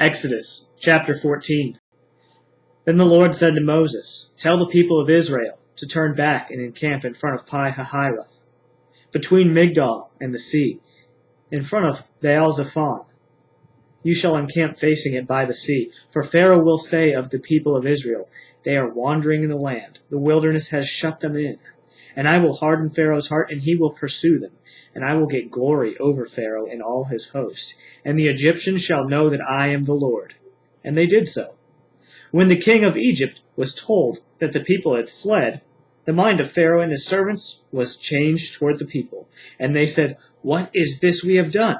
Exodus chapter 14. Then the Lord said to Moses, "Tell the people of Israel to turn back and encamp in front of Pi-hahiroth, between Migdol and the sea, in front of Baal-zephon. You shall encamp facing it by the sea, for Pharaoh will say of the people of Israel, 'They are wandering in the land. The wilderness has shut them in.' And I will harden Pharaoh's heart, and he will pursue them. And I will get glory over Pharaoh and all his host. And the Egyptians shall know that I am the Lord." And they did so. When the king of Egypt was told that the people had fled, the mind of Pharaoh and his servants was changed toward the people. And they said, "What is this we have done,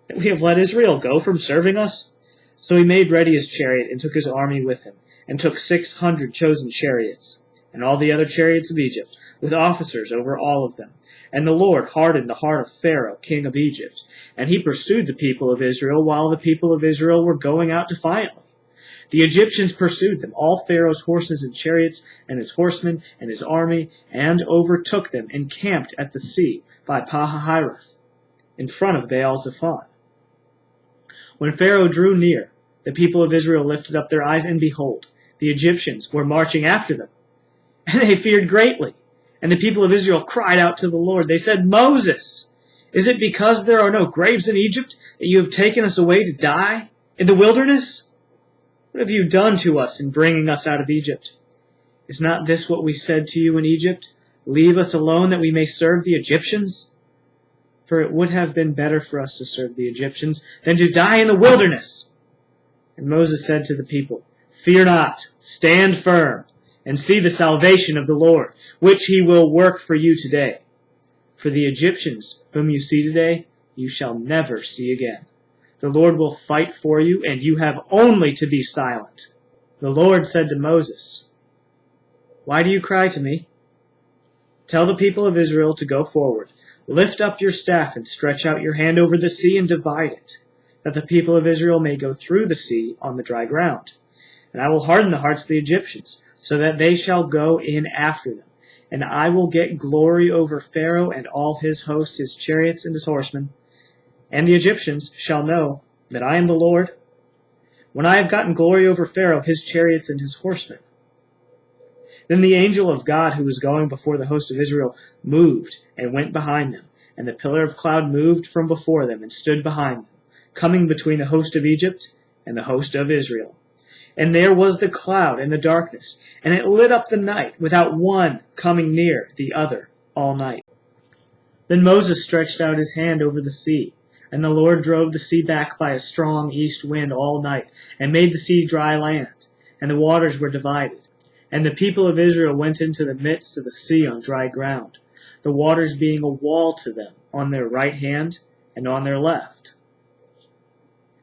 that we have let Israel go from serving us?" So he made ready his chariot and took his army with him, and took 600 chosen chariots, and all the other chariots of Egypt, with officers over all of them. And the Lord hardened the heart of Pharaoh, king of Egypt, and he pursued the people of Israel while the people of Israel were going out defiantly. The Egyptians pursued them, all Pharaoh's horses and chariots, and his horsemen, and his army, and overtook them, and camped at the sea by Pi-hahiroth, in front of Baal-zephon. When Pharaoh drew near, the people of Israel lifted up their eyes, and behold, the Egyptians were marching after them. And they feared greatly. And the people of Israel cried out to the Lord. They said, "Moses, is it because there are no graves in Egypt that you have taken us away to die in the wilderness? What have you done to us in bringing us out of Egypt? Is not this what we said to you in Egypt? Leave us alone that we may serve the Egyptians? For it would have been better for us to serve the Egyptians than to die in the wilderness." And Moses said to the people, "Fear not, stand firm, and see the salvation of the Lord, which he will work for you today. For the Egyptians whom you see today, you shall never see again. The Lord will fight for you, and you have only to be silent." The Lord said to Moses, "Why do you cry to me? Tell the people of Israel to go forward. Lift up your staff and stretch out your hand over the sea and divide it, that the people of Israel may go through the sea on the dry ground. And I will harden the hearts of the Egyptians, so that they shall go in after them. And I will get glory over Pharaoh and all his host, his chariots and his horsemen. And the Egyptians shall know that I am the Lord, when I have gotten glory over Pharaoh, his chariots and his horsemen." Then the angel of God who was going before the host of Israel moved and went behind them. And the pillar of cloud moved from before them and stood behind them, coming between the host of Egypt and the host of Israel. And there was the cloud and the darkness, and it lit up the night, without one coming near the other all night. Then Moses stretched out his hand over the sea, and the Lord drove the sea back by a strong east wind all night, and made the sea dry land, and the waters were divided. And the people of Israel went into the midst of the sea on dry ground, the waters being a wall to them on their right hand and on their left.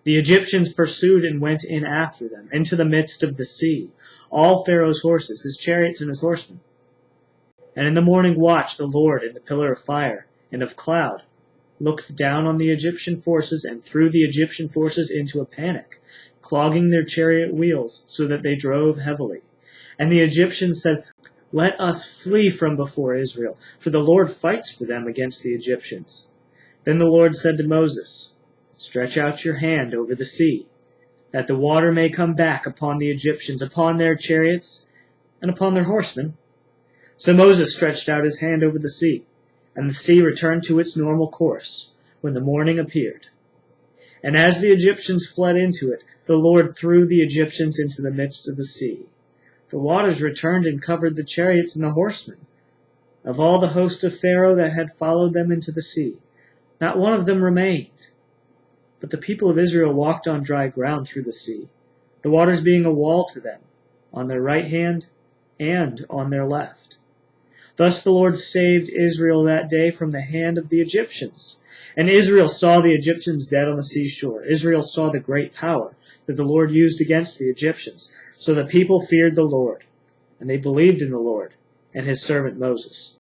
The Egyptians pursued and went in after them, into the midst of the sea, all Pharaoh's horses, his chariots, and his horsemen. And in the morning watch the Lord in the pillar of fire and of cloud looked down on the Egyptian forces and threw the Egyptian forces into a panic, clogging their chariot wheels so that they drove heavily. And the Egyptians said, "Let us flee from before Israel, for the Lord fights for them against the Egyptians." Then the Lord said to Moses, "Stretch out your hand over the sea, that the water may come back upon the Egyptians, upon their chariots, and upon their horsemen." So Moses stretched out his hand over the sea, and the sea returned to its normal course when the morning appeared. And as the Egyptians fled into it, the Lord threw the Egyptians into the midst of the sea. The waters returned and covered the chariots and the horsemen of all the host of Pharaoh that had followed them into the sea. Not one of them remained. But the people of Israel walked on dry ground through the sea, the waters being a wall to them, on their right hand and on their left. Thus the Lord saved Israel that day from the hand of the Egyptians. And Israel saw the Egyptians dead on the seashore. Israel saw the great power that the Lord used against the Egyptians. So the people feared the Lord, and they believed in the Lord and his servant Moses.